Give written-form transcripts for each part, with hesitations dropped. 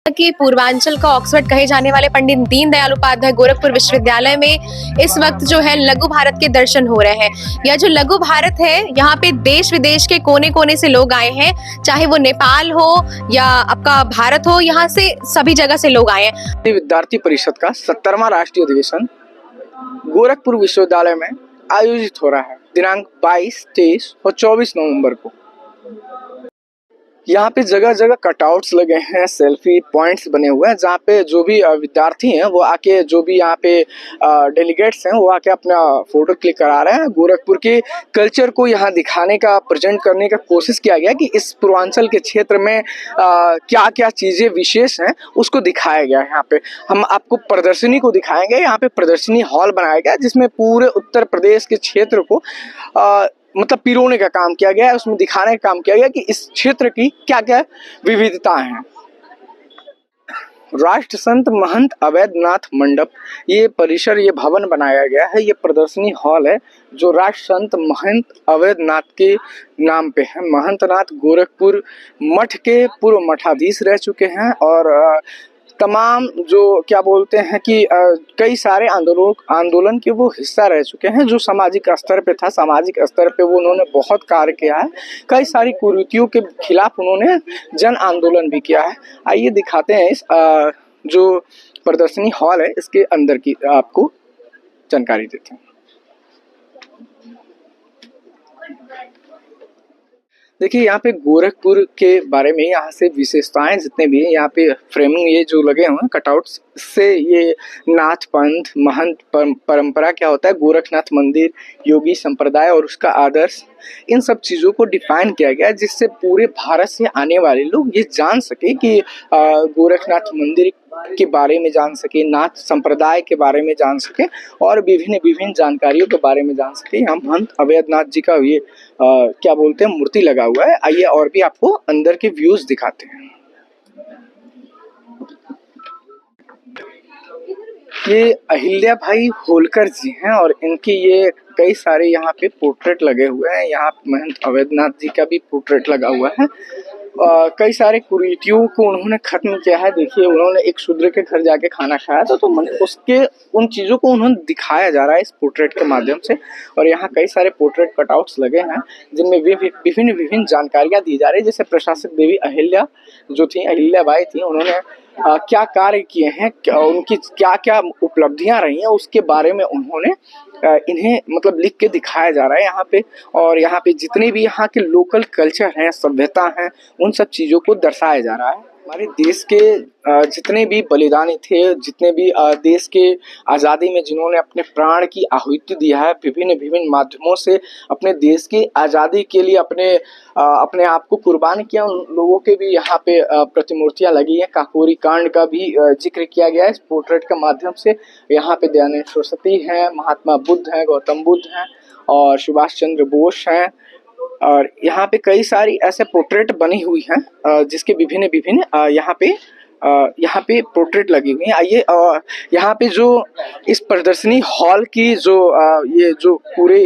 कि पूर्वांचल का ऑक्सफोर्ड कहे जाने वाले पंडित दीनदयाल उपाध्याय गोरखपुर विश्वविद्यालय में इस वक्त जो है लघु भारत के दर्शन हो रहे हैं। यह जो लघु भारत है, यहाँ पे देश विदेश के कोने कोने से लोग आए हैं, चाहे वो नेपाल हो या आपका भारत हो, यहाँ से सभी जगह से लोग आए हैं। विद्यार्थी परिषद का 70वां राष्ट्रीय अधिवेशन गोरखपुर विश्वविद्यालय में आयोजित हो रहा है दिनांक 22, 23 और 24 नवंबर को। यहाँ पे जगह जगह कटआउट्स लगे हैं, सेल्फी पॉइंट्स बने हुए हैं, जहाँ पे जो भी विद्यार्थी हैं वो आके, जो भी यहाँ पे डेलीगेट्स हैं वो आके अपना फोटो क्लिक करा रहे हैं। गोरखपुर के कल्चर को यहाँ दिखाने का, प्रेजेंट करने का कोशिश किया गया कि इस पूर्वांचल के क्षेत्र में क्या क्या चीज़ें विशेष हैं उसको दिखाया गया है। यहाँ पे हम आपको प्रदर्शनी को दिखाएंगे। यहाँ पे प्रदर्शनी हॉल बनाया गया जिसमें पूरे उत्तर प्रदेश के क्षेत्र को मतलब पिरोने का काम किया गया है, उसमें दिखाने का काम किया गया कि इस क्षेत्र की क्या क्या विविधताएं हैं। राष्ट्र संत महंत अवैधनाथ मंडप, ये परिसर, ये भवन बनाया गया है, ये प्रदर्शनी हॉल है जो राष्ट्र संत महंत अवैधनाथ के नाम पे है। महंतनाथ गोरखपुर मठ के पूर्व मठाधीश रह चुके हैं और तमाम जो क्या बोलते हैं कि कई सारे आंदोलन के वो हिस्सा रह चुके हैं। जो सामाजिक स्तर पे था, सामाजिक स्तर पे वो उन्होंने बहुत कार्य किया है। कई सारी कुरीतियों के खिलाफ उन्होंने जन आंदोलन भी किया है। आइए दिखाते हैं इस जो प्रदर्शनी हॉल है इसके अंदर की आपको जानकारी देते हैं। देखिए यहाँ पे गोरखपुर के बारे में, यहाँ से विशेषताएं जितने भी हैं, यहाँ पे फ्रेमिंग ये जो लगे हुए हैं कटआउट्स से, ये नाथ पंथ महंत परंपरा क्या होता है, गोरखनाथ मंदिर, योगी संप्रदाय और उसका आदर्श, इन सब चीज़ों को डिफाइन किया गया जिससे पूरे भारत से आने वाले लोग ये जान सके कि गोरखनाथ मंदिर के बारे में जान सके, नाथ संप्रदाय के बारे में जान सके और विभिन्न जानकारियों के बारे में जान सके। यहाँ महंत अवैधनाथ जी का ये क्या बोलते हैं मूर्ति लगा हुआ है। आइए और भी आपको अंदर के व्यूज दिखाते हैं। ये अहिल्या भाई होलकर जी हैं और इनकी ये कई सारे यहाँ पे पोर्ट्रेट लगे हुए हैं। यहाँ महंत अवैधनाथ जी का भी पोर्ट्रेट लगा हुआ है। कई सारे कुरीतियों को उन्होंने खत्म किया है। देखिए उन्होंने एक शूद्र के घर जाके खाना खाया था, तो उसके उन चीज़ों को उन्होंने दिखाया जा रहा है इस पोर्ट्रेट के माध्यम से। और यहाँ कई सारे पोर्ट्रेट कटआउट्स लगे हैं जिनमें विभिन्न जानकारियाँ दी जा रही है। जैसे प्रशासक देवी अहिल्या जो थी, अहिल्या बाई थी, उन्होंने क्या कार्य किए हैं, उनकी क्या क्या उपलब्धियां रही हैं, उसके बारे में उन्होंने इन्हें मतलब लिख के दिखाया जा रहा है यहाँ पे। और यहाँ पे जितने भी यहाँ के लोकल कल्चर हैं, सभ्यता हैं, उन सब चीज़ों को दर्शाया जा रहा है। हमारे देश के जितने भी बलिदानी थे, जितने भी देश के आज़ादी में जिन्होंने अपने प्राण की आहुति दिया है, विभिन्न माध्यमों से अपने देश की आज़ादी के लिए अपने आप को कुर्बान किया, उन लोगों के भी यहाँ पे प्रतिमूर्तियाँ लगी हैं। काकोरी कांड का भी जिक्र किया गया है इस पोर्ट्रेट के माध्यम से। यहाँ पे दयानंद सरस्वती हैं, महात्मा बुद्ध हैं, गौतम बुद्ध हैं और सुभाष चंद्र बोस हैं। और यहाँ पे कई सारी ऐसे पोर्ट्रेट बनी हुई हैं जिसके विभिन्न यहाँ पे पोर्ट्रेट लगी हुई हैं। आइए यहाँ पे जो इस प्रदर्शनी हॉल की जो ये जो पूरे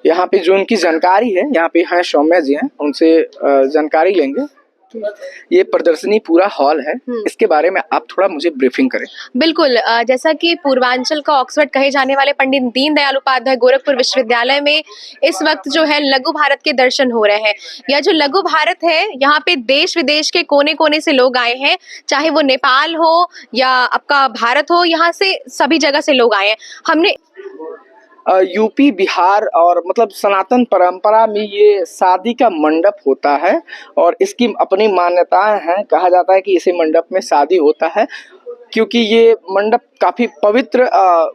यहाँ पे जो उनकी जानकारी है, यहाँ पे हैं सौम्या जी हैं, उनसे जानकारी लेंगे। ये प्रदर्शनी पूरा हॉल है, इसके बारे में आप थोड़ा मुझे ब्रीफिंग करें। बिल्कुल, जैसा कि पूर्वांचल का ऑक्सफोर्ड कहे जाने वाले पंडित दीनदयाल उपाध्याय गोरखपुर विश्वविद्यालय में इस वक्त जो है लघु भारत के दर्शन हो रहे हैं। यह जो लघु भारत है, यहाँ पे देश विदेश के कोने कोने से लोग आए हैं, चाहे वो नेपाल हो या आपका भारत हो, यहाँ से सभी जगह से लोग आए हैं। हमने यूपी, बिहार और मतलब सनातन परंपरा में ये शादी का मंडप होता है और इसकी अपनी मान्यताएं हैं। कहा जाता है कि इसी मंडप में शादी होता है क्योंकि ये मंडप काफ़ी पवित्र,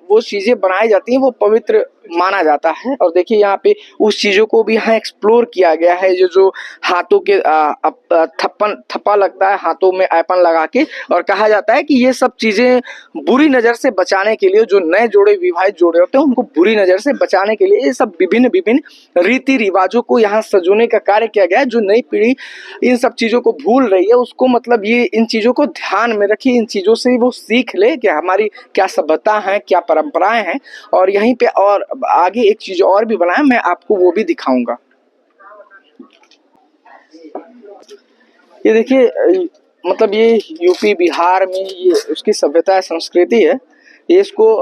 वो चीज़ें बनाई जाती हैं वो पवित्र माना जाता है। और देखिए यहाँ पे उस चीज़ों को भी यहाँ एक्सप्लोर किया गया है। जो हाथों के थप्पा लगता है हाथों में ऐपन लगा के, और कहा जाता है कि ये सब चीज़ें बुरी नज़र से बचाने के लिए, जो नए जोड़े विवाहित जोड़े होते हैं उनको बुरी नज़र से बचाने के लिए ये सब विभिन्न रीति रिवाजों को यहाँ सजोने का कार्य किया गया है। जो नई पीढ़ी इन सब चीज़ों को भूल रही है उसको मतलब ये इन चीज़ों को ध्यान में रखिए, इन चीज़ों से वो सीख ले कि हमारी क्या सभ्यता है, क्या परंपराएं हैं। और यहीं पे और आगे एक चीज और भी बनाया, मैं आपको वो भी दिखाऊंगा। ये देखिए मतलब ये यूपी बिहार में ये उसकी सभ्यता संस्कृति है, ये इसको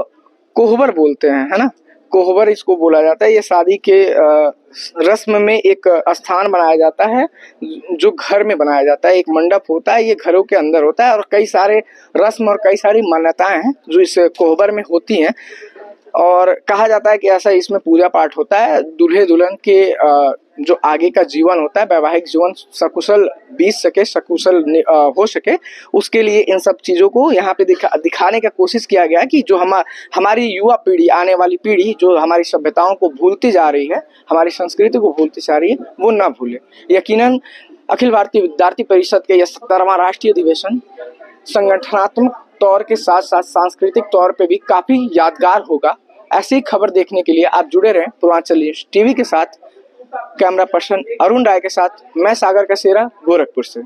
कोहबर बोलते हैं, है ना। कोहबर इसको बोला जाता है। ये शादी के रस्म में एक स्थान बनाया जाता है जो घर में बनाया जाता है। एक मंडप होता है, ये घरों के अंदर होता है और कई सारे रस्म और कई सारी मान्यताएं हैं जो इस कोहबर में होती हैं। और कहा जाता है कि ऐसा इसमें पूजा पाठ होता है, दूल्हे दुल्हन के जो आगे का जीवन होता है, वैवाहिक जीवन सकुशल बीत सके, सकुशल हो सके, उसके लिए इन सब चीज़ों को यहाँ पे दिखाने का कोशिश किया गया है कि जो हमारी युवा पीढ़ी, आने वाली पीढ़ी जो हमारी सभ्यताओं को भूलती जा रही है, हमारी संस्कृति को भूलती जा रही है, वो ना भूले। यकीनन अखिल भारतीय विद्यार्थी परिषद के यह 17वां राष्ट्रीय अधिवेशन संगठनात्मक तौर के साथ साथ सांस्कृतिक तौर पे भी काफ़ी यादगार होगा। ऐसी खबर देखने के लिए आप जुड़े रहें पूर्वांचल न्यूज़ टीवी के साथ। कैमरा पर्सन अरुण राय के साथ मैं सागर कसेरा, गोरखपुर से।